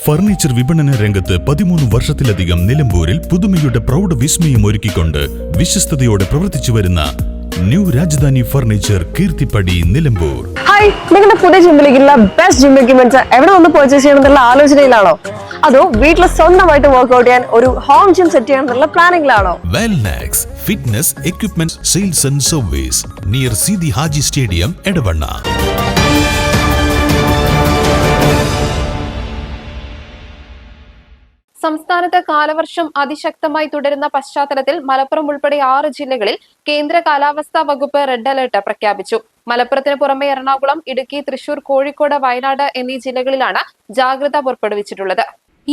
Furniture വിപണന രംഗത്ത് 13 വർഷത്തിലധികം നിലമ്പൂരിൽ പുതുമയുടെ പ്രൗഢ വിസ്മയം ഒരുക്കിക്കൊണ്ട് വിശ്വസ്തയോടെ പ്രവർത്തിച്ചു വരുന്ന new Rajadhani furniture Keerthippadi Nilambur. Hi, നിങ്ങളുടെ പുതിയ ജിമ്മിലേക്കുള്ള ബെസ്റ്റ് ജിം എക്യുപ്മെന്റ്സ് എവിടെ വന്ന് പർച്ചേസ് ചെയ്യണമെന്നുള്ള ആലോചനയിലാണോ? അതോ വീട്ടിൽ സ്വന്തമായിട്ട് വർക്ക്ഔട്ട് ചെയ്യാൻ ഒരു ഹോം ജിം സെറ്റ് ചെയ്യാനുള്ള പ്ലാനിംഗിലാണോ? Wellnex fitness equipment sales and service near Sidi Haji stadium Edavanna. സംസ്ഥാനത്ത് കാലവർഷം അതിശക്തമായി തുടരുന്ന പശ്ചാത്തലത്തിൽ മലപ്പുറം ഉൾപ്പെടെ 6 ജില്ലകളിൽ കേന്ദ്ര കാലാവസ്ഥാ വകുപ്പ് റെഡ് അലർട്ട് പ്രഖ്യാപിച്ചു. മലപ്പുറത്തിന് പുറമെ എറണാകുളം, ഇടുക്കി, തൃശൂർ, കോഴിക്കോട്, വയനാട് എന്നീ ജില്ലകളിലാണ് ജാഗ്രത പുറപ്പെടുവിച്ചിട്ടുള്ളത്.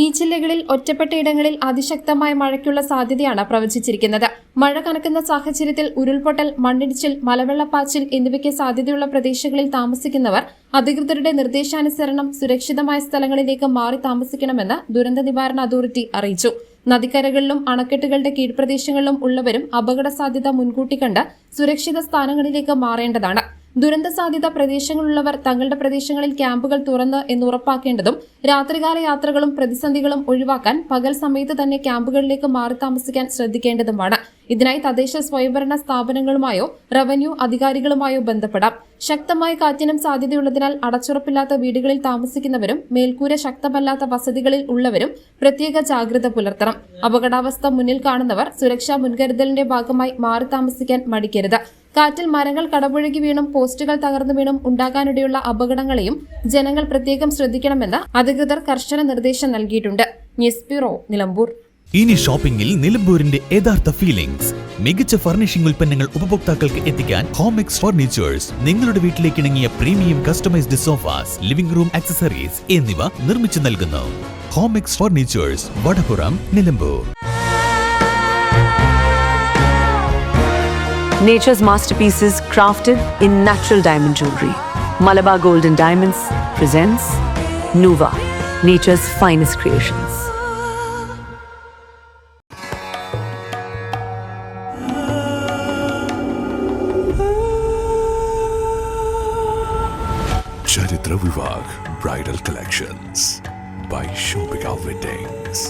ഈ ജില്ലകളിൽ ഒറ്റപ്പെട്ടയിടങ്ങളിൽ അതിശക്തമായ മഴയ്ക്കുള്ള സാധ്യതയാണ് പ്രവചിച്ചിരിക്കുന്നത്. മഴ കനക്കുന്ന സാഹചര്യത്തിൽ ഉരുൾപൊട്ടൽ, മണ്ണിടിച്ചിൽ, മലവെള്ളപ്പാച്ചിൽ എന്നിവയ്ക്ക് സാധ്യതയുള്ള പ്രദേശങ്ങളിൽ താമസിക്കുന്നവർ അധികൃതരുടെ നിർദ്ദേശാനുസരണം സുരക്ഷിതമായ സ്ഥലങ്ങളിലേക്ക് മാറി താമസിക്കണമെന്ന് ദുരന്ത നിവാരണ അതോറിറ്റി അറിയിച്ചു. നദിക്കരകളിലും അണക്കെട്ടുകളുടെ കീഴ്പ്രദേശങ്ങളിലും ഉള്ളവരും അപകട സാധ്യത മുൻകൂട്ടി കണ്ട് സുരക്ഷിത സ്ഥാനങ്ങളിലേക്ക് മാറേണ്ടതാണ്. ദുരന്ത സാധ്യത പ്രദേശങ്ങളിലുള്ളവർ തങ്ങളുടെ പ്രദേശങ്ങളിൽ ക്യാമ്പുകൾ തുറന്ന് എന്ന് ഉറപ്പാക്കേണ്ടതും രാത്രികാല യാത്രകളും പ്രതിസന്ധികളും ഒഴിവാക്കാൻ പകൽ സമയത്ത് തന്നെ ക്യാമ്പുകളിലേക്ക് മാറി താമസിക്കാൻ ശ്രദ്ധിക്കേണ്ടതുമാണ്. ഇതിനായി തദ്ദേശ സ്വയംഭരണ സ്ഥാപനങ്ങളുമായോ റവന്യൂ അധികാരികളുമായോ ബന്ധപ്പെടാം. ശക്തമായ കാറ്റിനും സാധ്യതയുള്ളതിനാൽ അടച്ചുറപ്പില്ലാത്ത വീടുകളിൽ താമസിക്കുന്നവരും മേൽക്കൂര ശക്തമല്ലാത്ത വസതികളിൽ ഉള്ളവരും പ്രത്യേക ജാഗ്രത പുലർത്തണം. അപകടാവസ്ഥ മുന്നിൽ കാണുന്നവർ സുരക്ഷാ മുൻകരുതലിന്റെ ഭാഗമായി മാറി താമസിക്കാൻ മടിക്കരുത്. കാറ്റിൽ മരങ്ങൾ കടപുഴകി വീണും പോസ്റ്റുകൾ തകർന്നു വീണും ഉണ്ടാകാനിടയുള്ള അപകടങ്ങളെയും ജനങ്ങൾ പ്രത്യേകം ശ്രദ്ധിക്കണമെന്ന് അധികൃതർ കർശന നിർദ്ദേശം നൽകിയിട്ടുണ്ട്. News bureau, Nilambur. ഇനി ഷോപ്പിംഗിൽ നിലമ്പൂരിന്റെ യഥാർത്ഥ ഫീലിംഗ്സ്. മികച്ച ഫർണിഷിംഗ് ഉൽപ്പന്നങ്ങൾ ഉപഭോക്താക്കൾക്ക് എത്തിക്കാൻ ഹോമെക്സ് ഫർണിച്ചേഴ്സ് നിങ്ങളുടെ വീട്ടിലേക്ക് ഇണങ്ങിയ premium customised sofas, living room accessories എന്നിവ നിർമ്മിച്ചു നൽകുന്നു. Homex furnitures, Vadapuram, Nilambur. Nature's masterpieces crafted in natural diamond jewelry. Malabar Gold and Diamonds presents Nuva, nature's finest creations. Charitra Vivag Bridal Collections by Shobhika Weddings.